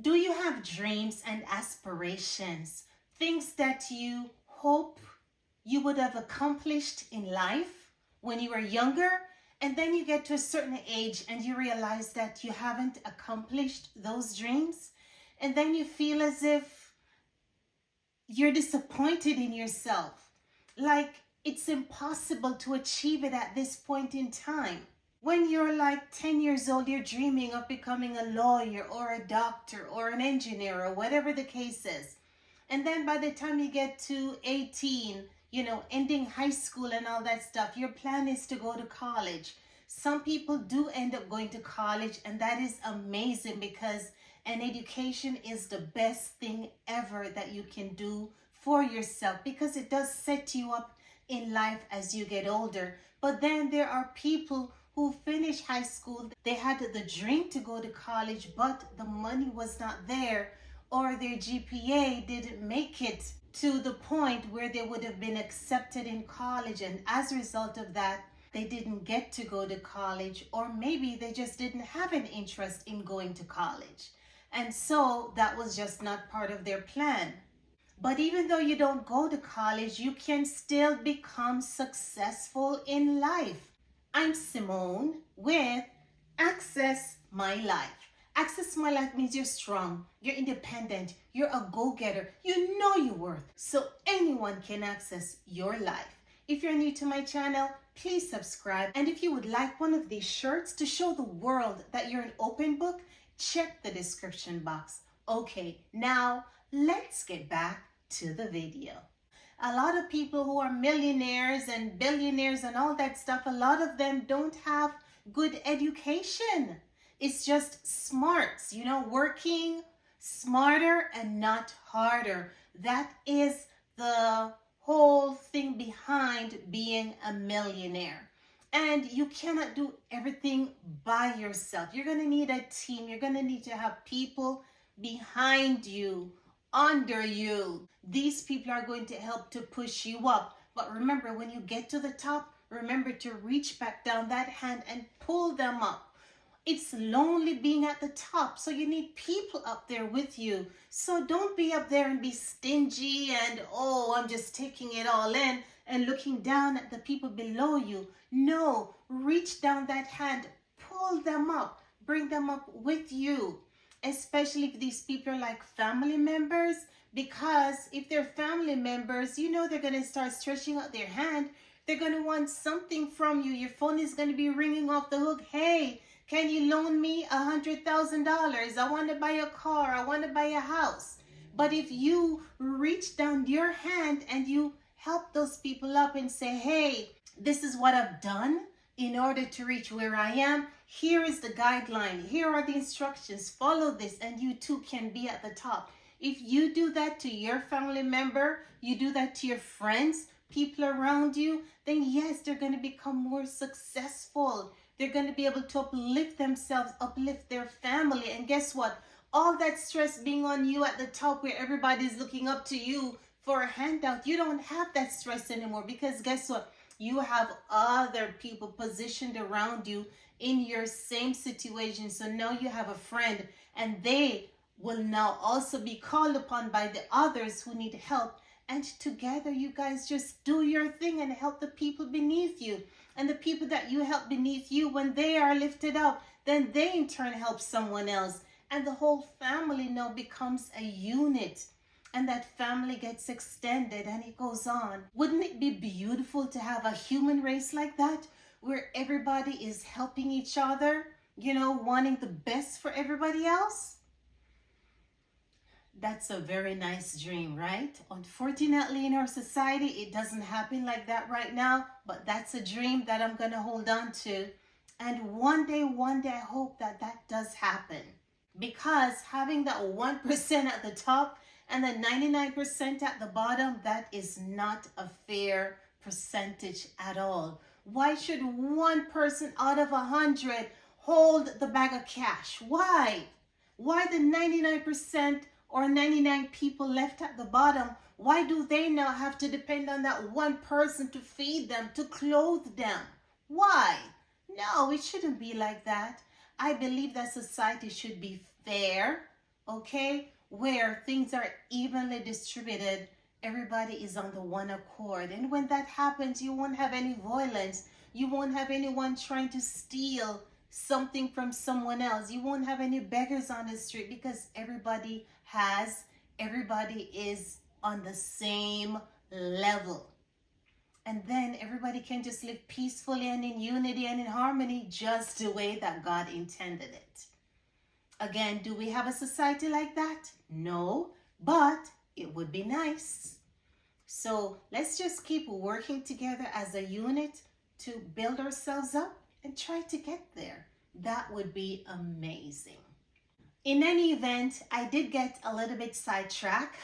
Do you have dreams and aspirations? Things that you hope you would have accomplished in life when you were younger, and then you get to a certain age and you realize that you haven't accomplished those dreams, and then you feel as if you're disappointed in yourself, like it's impossible to achieve it at this point in time. When you're like 10 years old, you're dreaming of becoming a lawyer or a doctor or an engineer or whatever the case is. And then by the time you get to 18, ending high school and all that stuff, your plan is to go to college. Some people do end up going to college, and that is amazing because an education is the best thing ever that you can do for yourself, because it does set you up in life as you get older. But then there are people who finish high school, they had the dream to go to college, but the money was not there, or their GPA didn't make it to the point where they would have been accepted in college, and as a result of that, they didn't get to go to college, or maybe they just didn't have an interest in going to college. And so that was just not part of their plan. But even though you don't go to college, you can still become successful in life. I'm Simone with Access My Life. Access My Life means you're strong, you're independent, you're a go-getter, you know your worth, so anyone can access your life. If you're new to my channel, please subscribe. And if you would like one of these shirts to show the world that you're an open book, check the description box. Okay, now let's get back to the video. A lot of people who are millionaires and billionaires and all that stuff, a lot of them don't have good education. It's just smarts, working smarter and not harder. That is the whole thing behind being a millionaire. And you cannot do everything by yourself. You're going to need a team. You're going to need to have people behind you, under you. These people are going to help to push you up. But remember, when you get to the top, remember to reach back down that hand and pull them up. It's lonely being at the top, so you need people up there with you. So don't be up there and be stingy and, oh, I'm just taking it all in and looking down at the people below you. No, reach down that hand, pull them up, bring them up with you. Especially if these people are like family members, because if they're family members, they're going to start stretching out their hand. They're going to want something from you. Your phone is going to be ringing off the hook. Hey, can you loan me $100,000? I want to buy a car. I want to buy a house. But if you reach down your hand and you help those people up and say, hey, this is what I've done in order to reach where I am. Here is the guideline. Here are the instructions. Follow this and you too can be at the top. If you do that to your family member, you do that to your friends, people around you, then yes, they're going to become more successful. They're going to be able to uplift themselves, uplift their family. And guess what? All that stress being on you at the top where everybody's looking up to you for a handout, you don't have that stress anymore, because guess what? You have other people positioned around you in your same situation. So now you have a friend, and they will now also be called upon by the others who need help. And together you guys just do your thing and help the people beneath you. And the people that you help beneath you, when they are lifted up, then they in turn help someone else. And the whole family now becomes a unit. And that family gets extended and it goes on. Wouldn't it be beautiful to have a human race like that, where everybody is helping each other, wanting the best for everybody else? That's a very nice dream, right? Unfortunately, in our society, it doesn't happen like that right now, but that's a dream that I'm going to hold on to. And one day, I hope that that does happen. Because having that 1% at the top and the 99% at the bottom, that is not a fair percentage at all. Why should one person out of 100 hold the bag of cash? Why? Why the 99% or 99 people left at the bottom? Why do they now have to depend on that one person to feed them, to clothe them? Why? No, it shouldn't be like that. I believe that society should be fair, okay, where things are evenly distributed. Everybody is on the one accord. And when that happens, you won't have any violence. You won't have anyone trying to steal something from someone else. You won't have any beggars on the street because everybody is on the same level. And then everybody can just live peacefully and in unity and in harmony just the way that God intended it. Again, do we have a society like that? No, but it would be nice. So let's just keep working together as a unit to build ourselves up and try to get there. That would be amazing. In any event, I did get a little bit sidetracked.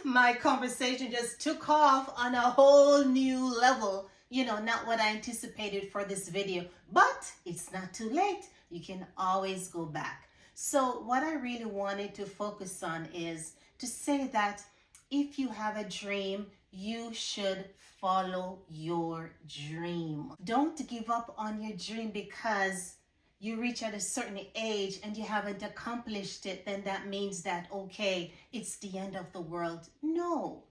My conversation just took off on a whole new level. Not what I anticipated for this video, but it's not too late. You can always go back. So what I really wanted to focus on is to say that if you have a dream, you should follow your dream. Don't give up on your dream because you reach at a certain age and you haven't accomplished it, then that means that, okay, it's the end of the world. No.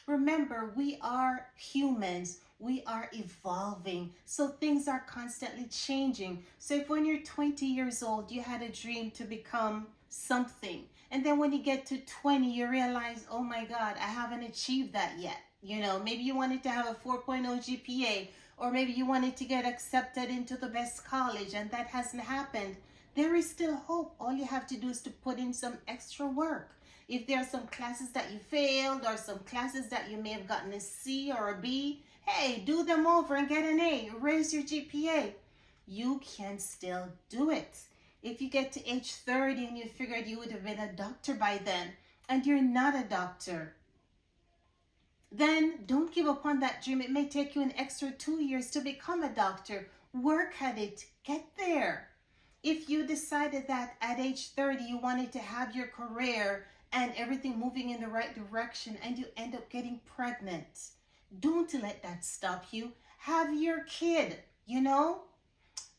Remember, we are humans. We are evolving. So things are constantly changing. So if when you're 20 years old, you had a dream to become something, and then when you get to 20, you realize, oh my God, I haven't achieved that yet. Maybe you wanted to have a 4.0 GPA, or maybe you wanted to get accepted into the best college and that hasn't happened. There is still hope. All you have to do is to put in some extra work. If there are some classes that you failed or some classes that you may have gotten a C or a B, hey, do them over and get an A. Raise your GPA. You can still do it. If you get to age 30 and you figured you would have been a doctor by then and you're not a doctor, then don't give up on that dream. It may take you an extra 2 years to become a doctor. Work at it. Get there. If you decided that at age 30 you wanted to have your career and everything moving in the right direction and you end up getting pregnant, don't let that stop you. Have your kid,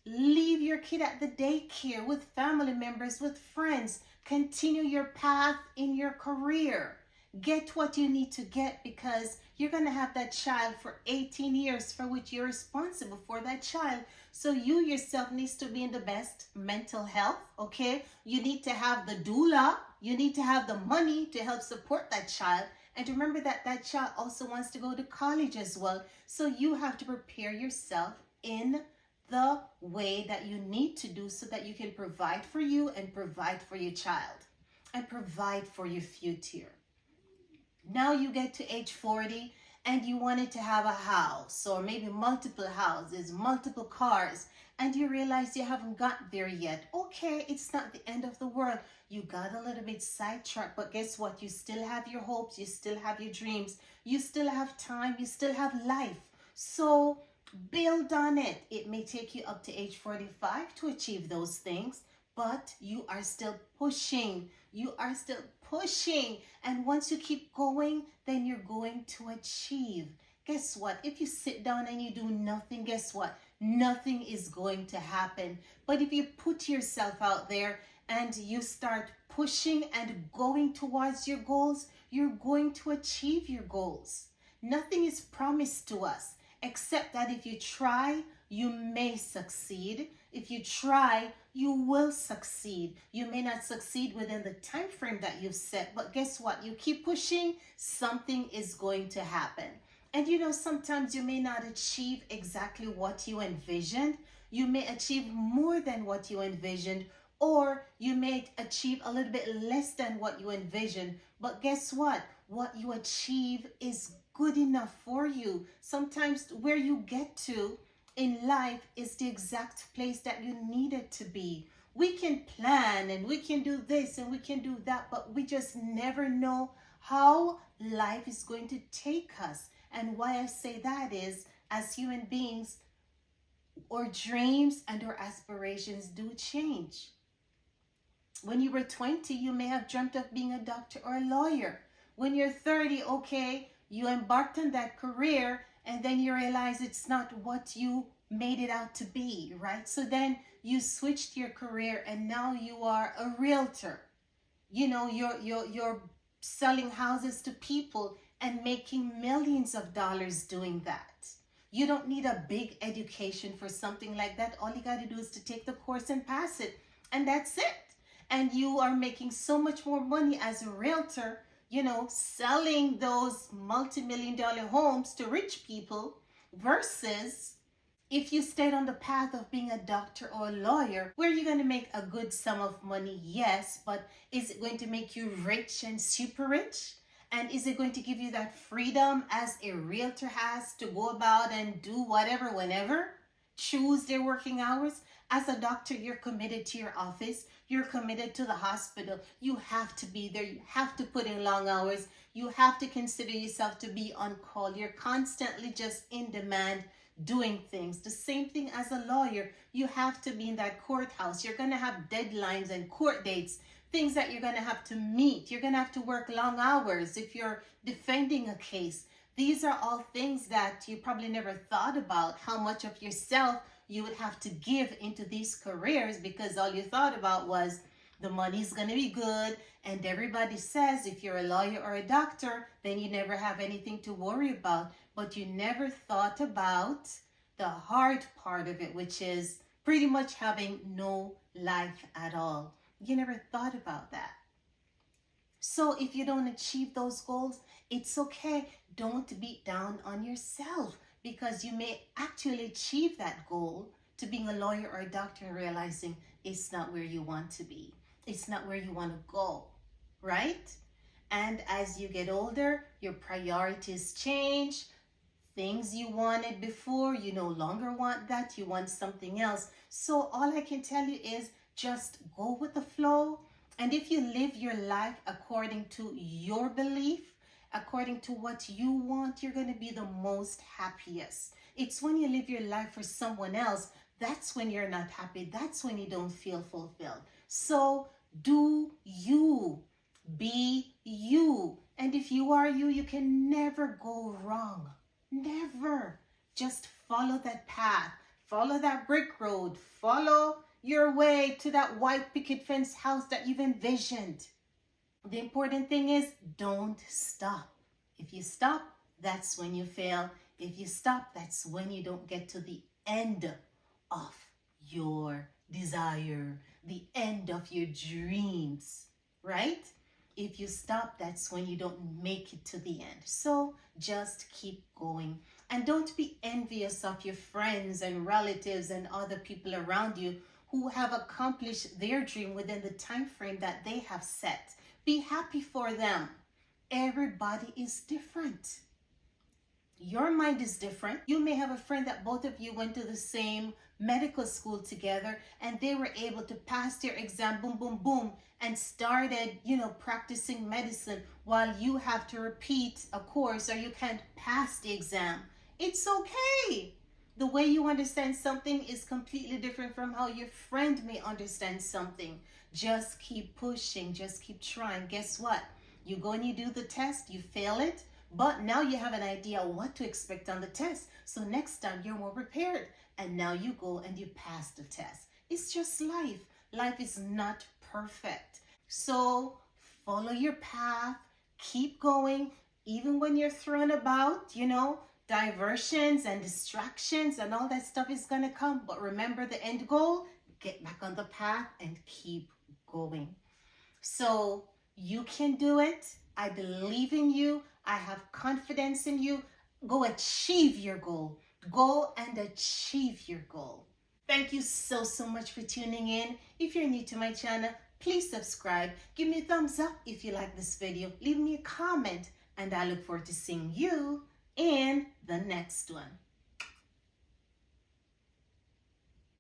Leave your kid at the daycare with family members, with friends. Continue your path in your career. Get what you need to get because you're going to have that child for 18 years for which you're responsible for that child. So you yourself needs to be in the best mental health, okay? You need to have the doula. You need to have the money to help support that child. And remember that that child also wants to go to college as well. So you have to prepare yourself in the way that you need to do so that you can provide for you and provide for your child and provide for your future. Now you get to age 40 and you wanted to have a house or maybe multiple houses, multiple cars, and you realize you haven't got there yet. Okay, it's not the end of the world. You got a little bit sidetracked, but guess what? You still have your hopes, you still have your dreams, you still have time, you still have life. So build on it. It may take you up to age 45 to achieve those things, but you are still pushing. You are still pushing. And once you keep going, then you're going to achieve. Guess what? If you sit down and you do nothing, guess what? Nothing is going to happen. But if you put yourself out there and you start pushing and going towards your goals, you're going to achieve your goals. Nothing is promised to us, except that if you try, you may succeed. If you try, you will succeed. You may not succeed within the time frame that you've set, but guess what? You keep pushing, something is going to happen. And sometimes you may not achieve exactly what you envisioned. You may achieve more than what you envisioned, or you may achieve a little bit less than what you envisioned. But guess what? What you achieve is good enough for you. Sometimes where you get to in life is the exact place that you need it to be. We can plan and we can do this and we can do that, but we just never know how life is going to take us. And why I say that is, as human beings, our dreams and our aspirations do change. When you were 20, you may have dreamt of being a doctor or a lawyer. When you're 30, okay, you embarked on that career and then you realize it's not what you made it out to be, right? So then you switched your career and now you are a realtor. you're selling houses to people and making millions of dollars doing that. You don't need a big education for something like that. All you got to do is to take the course and pass it, and that's it. And you are making so much more money as a realtor, selling those multi-million-dollar homes to rich people versus if you stayed on the path of being a doctor or a lawyer, where you're going to make a good sum of money, yes, but is it going to make you rich and super rich? And is it going to give you that freedom as a realtor has to go about and do whatever, whenever, choose their working hours? As a doctor, you're committed to your office. You're committed to the hospital. You have to be there. You have to put in long hours. You have to consider yourself to be on call. You're constantly just in demand doing things. The same thing as a lawyer. You have to be in that courthouse. You're going to have deadlines and court dates, things that you're going to have to meet. You're going to have to work long hours if you're defending a case. These are all things that you probably never thought about, how much of yourself you would have to give into these careers, because all you thought about was the money's going to be good. And everybody says if you're a lawyer or a doctor, then you never have anything to worry about. But you never thought about the hard part of it, which is pretty much having no life at all. You never thought about that. So if you don't achieve those goals, it's okay. Don't beat down on yourself, because you may actually achieve that goal to being a lawyer or a doctor and realizing it's not where you want to be. It's not where you want to go, right? And as you get older, your priorities change. Things you wanted before, you no longer want that. You want something else. So all I can tell you is just go with the flow. And if you live your life according to your belief, according to what you want, you're going to be the most happiest. It's when you live your life for someone else, that's when you're not happy. That's when you don't feel fulfilled. So do you. Be you. And if you are you, you can never go wrong. Never. Just follow that path. Follow that brick road. Follow your way to that white picket fence house that you've envisioned. The important thing is don't stop. If you stop, that's when you fail. If you stop, that's when you don't get to the end of your desire, the end of your dreams, right? If you stop, that's when you don't make it to the end. So just keep going. And don't be envious of your friends and relatives and other people around you who have accomplished their dream within the time frame that they have set. Be happy for them. Everybody is different. Your mind is different. You may have a friend that both of you went to the same medical school together and they were able to pass their exam, boom, boom, boom, and started, practicing medicine while you have to repeat a course or you can't pass the exam. It's okay. The way you understand something is completely different from how your friend may understand something. Just keep pushing, just keep trying. Guess what? You go and you do the test, you fail it, but now you have an idea what to expect on the test. So next time you're more prepared. And now you go and you pass the test. It's just life. Life is not perfect. So follow your path, keep going, even when you're thrown about, diversions and distractions and all that stuff is going to come. But remember the end goal, get back on the path and keep going. So you can do it. I believe in you. I have confidence in you. Go achieve your goal. Go and achieve your goal. Thank you so much for tuning in. If you're new to my channel, please subscribe. Give me a thumbs up if you like this video. Leave me a comment and I look forward to seeing you in the next one.